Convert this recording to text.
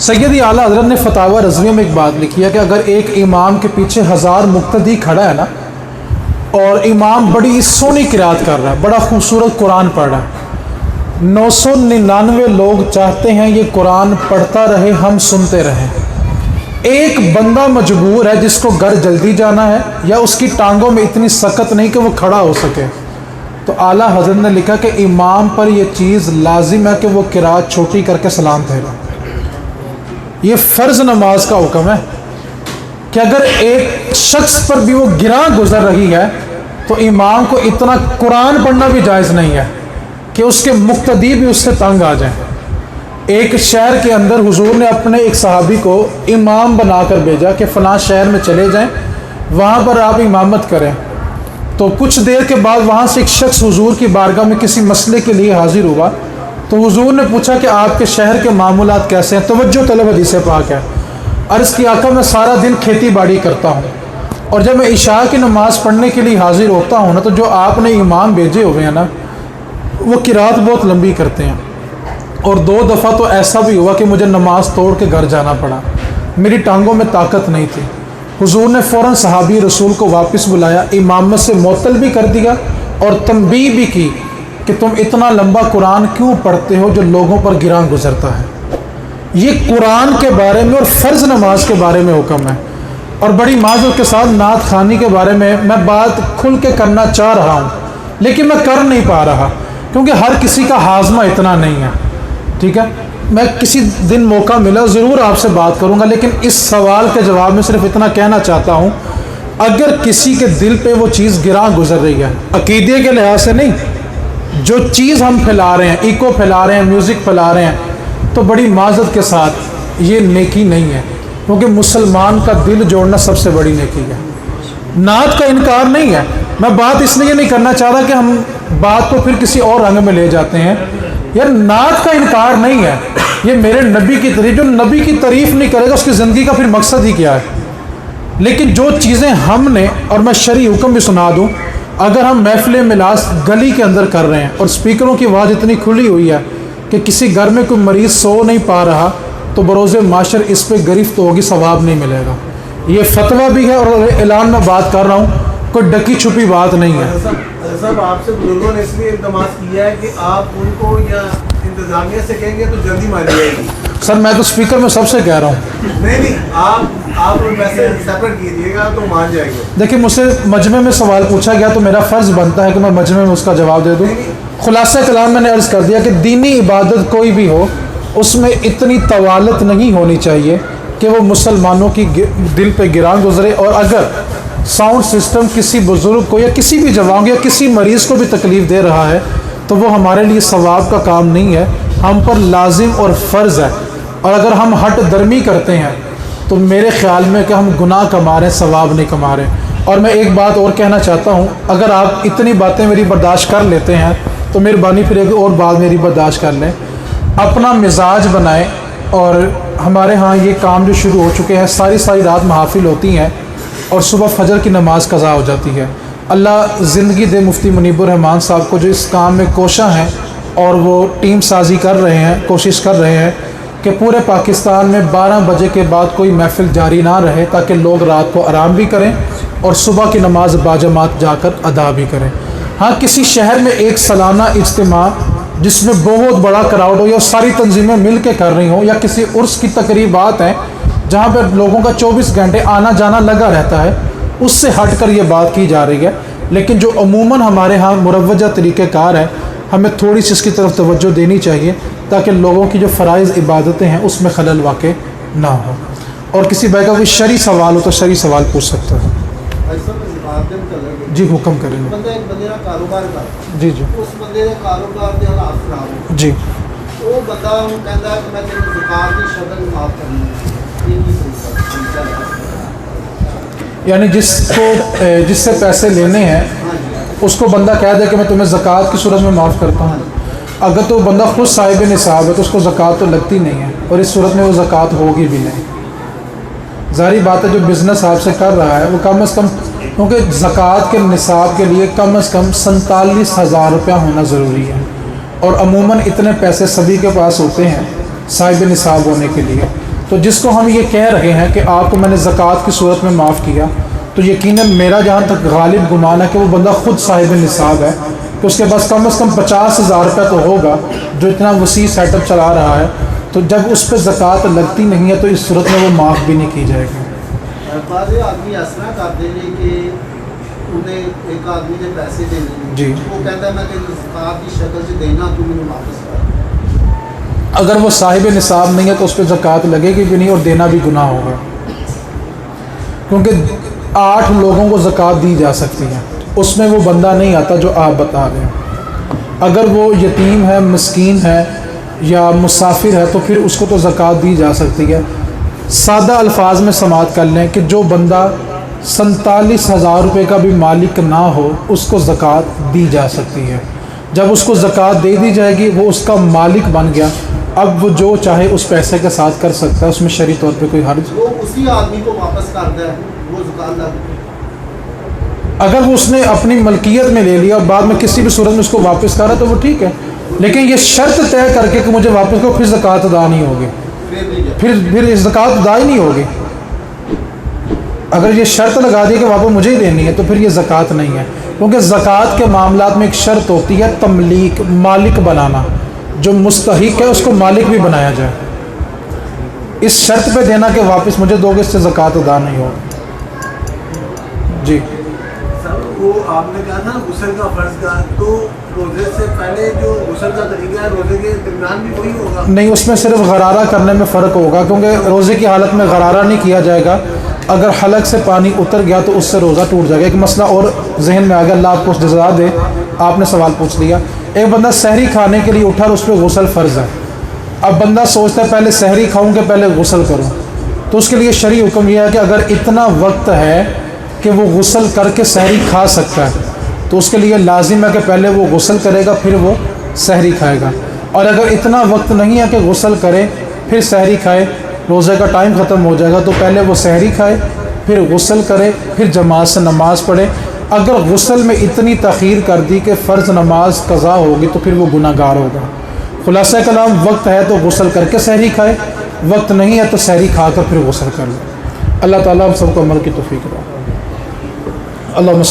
سیدی اعلیٰ حضرت نے فتاوی رضویہ میں ایک بات لکھی ہے کہ اگر ایک امام کے پیچھے 1000 مقتدی کھڑا ہے نا، اور امام بڑی سونی قرات کر رہا ہے، بڑا خوبصورت قرآن پڑھ رہا ہے، 999 لوگ چاہتے ہیں یہ قرآن پڑھتا رہے، ہم سنتے رہیں، ایک بندہ مجبور ہے جس کو گھر جلدی جانا ہے یا اس کی ٹانگوں میں اتنی سکت نہیں کہ وہ کھڑا ہو سکے، تو اعلیٰ حضرت نے لکھا کہ امام پر یہ چیز لازم ہے کہ وہ قرات چھوٹی کر کے سلام پھیرے۔ یہ فرض نماز کا حکم ہے کہ اگر ایک شخص پر بھی وہ گراں گزر رہی ہے تو امام کو اتنا قرآن پڑھنا بھی جائز نہیں ہے کہ اس کے مقتدی بھی اس سے تنگ آ جائیں۔ ایک شہر کے اندر حضور نے اپنے ایک صحابی کو امام بنا کر بھیجا کہ فلاں شہر میں چلے جائیں، وہاں پر آپ امامت کریں۔ تو کچھ دیر کے بعد وہاں سے ایک شخص حضور کی بارگاہ میں کسی مسئلے کے لیے حاضر ہوا، تو حضور نے پوچھا کہ آپ کے شہر کے معاملات کیسے ہیں؟ توجہ طلب حدیث پاک ہے۔ عرض کی آقا میں سارا دن کھیتی باڑی کرتا ہوں، اور جب میں عشاء کی نماز پڑھنے کے لیے حاضر ہوتا ہوں نا، تو جو آپ نے امام بھیجے ہوئے ہیں نا، وہ قرات بہت لمبی کرتے ہیں، اور 2 دفعہ تو ایسا بھی ہوا کہ مجھے نماز توڑ کے گھر جانا پڑا، میری ٹانگوں میں طاقت نہیں تھی۔ حضور نے فوراً صحابی رسول کو واپس بلایا، امامت سے معطل بھی کر دیا اور تنبیہ بھی کی کہ تم اتنا لمبا قرآن کیوں پڑھتے ہو جو لوگوں پر گراں گزرتا ہے۔ یہ قرآن کے بارے میں اور فرض نماز کے بارے میں حکم ہے۔ اور بڑی معذرت کے ساتھ نعت خوانی کے بارے میں بات کھل کے کرنا چاہ رہا ہوں، لیکن میں کر نہیں پا رہا کیونکہ ہر کسی کا ہاضمہ اتنا نہیں ہے، ٹھیک ہے؟ میں کسی دن موقع ملا ضرور آپ سے بات کروں گا، لیکن اس سوال کے جواب میں صرف اتنا کہنا چاہتا ہوں، اگر کسی کے دل پہ وہ چیز گراں گزر رہی ہے، عقیدے کے لحاظ سے نہیں، جو چیز ہم پھیلا رہے ہیں، ایکو پھیلا رہے ہیں، میوزک پھیلا رہے ہیں، تو بڑی معذرت کے ساتھ یہ نیکی نہیں ہے، کیونکہ مسلمان کا دل جوڑنا سب سے بڑی نیکی ہے۔ نعت کا انکار نہیں ہے، میں بات اس لیے نہیں کرنا چاہ رہا کہ ہم بات کو پھر کسی اور رنگ میں لے جاتے ہیں، یار نعت کا انکار نہیں ہے، یہ میرے نبی کی تعریف، جو نبی کی تعریف نہیں کرے گا اس کی زندگی کا پھر مقصد ہی کیا ہے؟ لیکن جو چیزیں ہم نے، اور میں شرعی حکم بھی سنا دوں، اگر ہم محفل ملاس گلی کے اندر کر رہے ہیں اور سپیکروں کی آواز اتنی کھلی ہوئی ہے کہ کسی گھر میں کوئی مریض سو نہیں پا رہا، تو بروز معاشر اس پہ گرفت ہوگی، ثواب نہیں ملے گا۔ یہ فتویٰ بھی ہے اور اعلان میں بات کر رہا ہوں، کوئی ڈکی چھپی بات نہیں ہے۔ صاحب آپ سے بزرگوں نے اس لیے التماس کیا ہے کہ آپ ان کو یا انتظامیہ سے کہیں گے تو جلدی مان جائے گی۔ سر میں تو سپیکر میں سب سے کہہ رہا ہوں، نہیں آپ ویسے سیپریٹ کیجیے گا تو مان جائے گا۔ دیکھیں مجھ سے مجمع میں سوال پوچھا گیا تو میرا فرض بنتا ہے کہ میں مجمع میں اس کا جواب دے دوں۔ خلاصہ کلام میں نے عرض کر دیا کہ دینی عبادت کوئی بھی ہو، اس میں اتنی طوالت نہیں ہونی چاہیے کہ وہ مسلمانوں کی دل پہ گراں گزرے، اور اگر ساؤنڈ سسٹم کسی بزرگ کو یا کسی بھی جوان یا کسی مریض کو بھی تکلیف دے رہا ہے تو وہ ہمارے لیے ثواب کا کام نہیں ہے، ہم پر لازم اور فرض ہے، اور اگر ہم ہٹ درمی کرتے ہیں تو میرے خیال میں کہ ہم گناہ کما رہے ہیں، ثواب نہیں کما رہے۔ اور میں ایک بات اور کہنا چاہتا ہوں، اگر آپ اتنی باتیں میری برداشت کر لیتے ہیں تو مہربانی پھر ایک اور بات میری برداشت کر لیں، اپنا مزاج بنائیں۔ اور ہمارے ہاں یہ کام جو شروع ہو چکے ہیں، ساری رات محافل ہوتی ہیں اور صبح فجر کی نماز قضا ہو جاتی ہے۔ اللہ زندگی دے مفتی منیب الرحمان صاحب کو، جو اس کام میں کوشاں ہیں اور وہ ٹیم سازی کر رہے ہیں، کوشش کر رہے ہیں کہ پورے پاکستان میں 12 بجے کے بعد کوئی محفل جاری نہ رہے، تاکہ لوگ رات کو آرام بھی کریں اور صبح کی نماز باجماعت جا کر ادا بھی کریں۔ ہاں کسی شہر میں ایک سالانہ اجتماع جس میں بہت بڑا کراؤڈ ہو یا ساری تنظیمیں مل کے کر رہی ہوں، یا کسی عرس کی تقریبات ہیں جہاں پہ لوگوں کا 24 گھنٹے آنا جانا لگا رہتا ہے، اس سے ہٹ کر یہ بات کی جا رہی ہے۔ لیکن جو عموماً ہمارے ہاں مروجہ طریقہ کار ہے، ہمیں تھوڑی سی اس کی طرف توجہ دینی چاہیے تاکہ لوگوں کی جو فرائض عبادتیں ہیں اس میں خلل واقع نہ ہو۔ اور کسی بھائی کا کوئی شرعی سوال ہو تو شرعی سوال پوچھ سکتا ہے۔ جی حکم کریں گے۔ بندہ ایک بندے کا کاروبار کرتا، جی اس بندے کا کاروبار کے حالات خراب ہو، جی وہ بندہ کہتا ہے کہ میں تیری زکات کی شرط معاف کرنی ہے، یہ نہیں سمجھتا۔ یعنی جس سے پیسے لینے ہیں اس کو بندہ کہہ دے کہ میں تمہیں زکوٰۃ کی صورت میں معاف کرتا ہوں، اگر تو بندہ خود صاحب نصاب ہے تو اس کو زکوٰۃ تو لگتی نہیں ہے، اور اس صورت میں وہ زکوٰۃ ہوگی بھی نہیں۔ ظاہری بات ہے جو بزنس آپ سے کر رہا ہے وہ کم از کم، کیونکہ زکوٰۃ کے نصاب کے لیے کم از کم 47,000 روپیہ ہونا ضروری ہے، اور عموماً اتنے پیسے سبھی کے پاس ہوتے ہیں صاحب نصاب ہونے کے لیے۔ تو جس کو ہم یہ کہہ رہے ہیں کہ آپ کو میں نے زکوٰۃ کی صورت میں معاف کیا، تو یقیناً میرا جہاں تک غالب گمان ہے کہ وہ بندہ خود صاحب نصاب ہے، کہ اس کے پاس کم از کم 50,000 روپے تو ہوگا جو اتنا وسیع سیٹ اپ چلا رہا ہے، تو جب اس پہ زکوٰۃ لگتی نہیں ہے تو اس صورت میں وہ معاف بھی نہیں کی جائے گی۔ بعض آدمی اس طرح کرتے ہیں کہ انہیں ایک آدمی نے پیسے دینے جی، وہ کہتا ہے میں تیری زکوٰۃ کی شکل سے دینا، تو مجھے واپس کر۔ اگر وہ صاحب نصاب نہیں ہے تو اس پہ زکوٰۃ لگے گی بھی نہیں اور دینا بھی گناہ ہوگا، کیونکہ 8 لوگوں کو زکوٰۃ دی جا سکتی ہے، اس میں وہ بندہ نہیں آتا جو آپ بتا رہے ہیں۔ اگر وہ یتیم ہے، مسکین ہے یا مسافر ہے تو پھر اس کو تو زکوٰۃ دی جا سکتی ہے۔ سادہ الفاظ میں سماعت کر لیں کہ جو بندہ 47,000 روپے کا بھی مالک نہ ہو اس کو زکوٰۃ دی جا سکتی ہے۔ جب اس کو زکوٰۃ دے دی جائے گی وہ اس کا مالک بن گیا، اب وہ جو چاہے اس پیسے کے ساتھ کر سکتا ہے، اس میں شرعی طور پہ کوئی حرج۔ وہ اسی آدمی کو واپس کرتا ہے، وہ زکوٰۃ لگ۔ اگر وہ اس نے اپنی ملکیت میں لے لیا اور بعد میں کسی بھی صورت میں اس کو واپس کرا تو وہ ٹھیک ہے، لیکن یہ شرط طے کر کے کہ مجھے واپس کرو، پھر زکوٰۃ ادا نہیں ہوگی، پھر زکوٰۃ ادا ہی نہیں ہوگی۔ اگر یہ شرط لگا دی کہ واپس مجھے ہی دینی ہے تو پھر یہ زکوٰۃ نہیں ہے، کیونکہ زکوٰۃ کے معاملات میں ایک شرط ہوتی ہے تملیک، مالک بنانا، جو مستحق ہے اس کو مالک بھی بنایا جائے۔ اس شرط پہ دینا کہ واپس مجھے دو گے، اس سے زکوٰۃ ادا نہیں ہوگی۔ جی سر وہ آپ نے کہا نا غسل کا فرض کا، تو روزے سے پہلے جو غسل کا طریقہ ہے روزے کے درمیان بھی وہی ہوگا؟ نہیں، اس میں صرف غرارہ کرنے میں فرق ہوگا، کیونکہ روزے کی حالت میں غرارہ نہیں کیا جائے گا۔ اگر حلق سے پانی اتر گیا تو اس سے روزہ ٹوٹ جائے گا۔ ایک مسئلہ اور ذہن میں آ گیا، اللہ آپ کو جزا دے، آپ نے سوال پوچھ لیا۔ ایک بندہ سحری کھانے کے لیے اٹھا اور اس پہ غسل فرض ہے، اب بندہ سوچتا ہے پہلے سحری کھاؤں کہ پہلے غسل کروں، تو اس کے لیے شرعی حکم یہ ہے کہ اگر اتنا وقت ہے کہ وہ غسل کر کے سحری کھا سکتا ہے تو اس کے لیے لازم ہے کہ پہلے وہ غسل کرے گا پھر وہ سحری کھائے گا، اور اگر اتنا وقت نہیں ہے کہ غسل کرے پھر سحری کھائے، روزے کا ٹائم ختم ہو جائے گا، تو پہلے وہ سحری کھائے پھر غسل کرے پھر جماعت سے نماز پڑھے۔ اگر غسل میں اتنی تاخیر کر دی کہ فرض نماز قضا ہوگی تو پھر وہ گناہ گار ہوگا۔ خلاصہ کلام، وقت ہے تو غسل کر کے سحری کھائے، وقت نہیں ہے تو سحری کھا کر پھر غسل کر لے۔ اللہ تعالیٰ ہم سب کو عمل کی توفیق دے۔ اللہ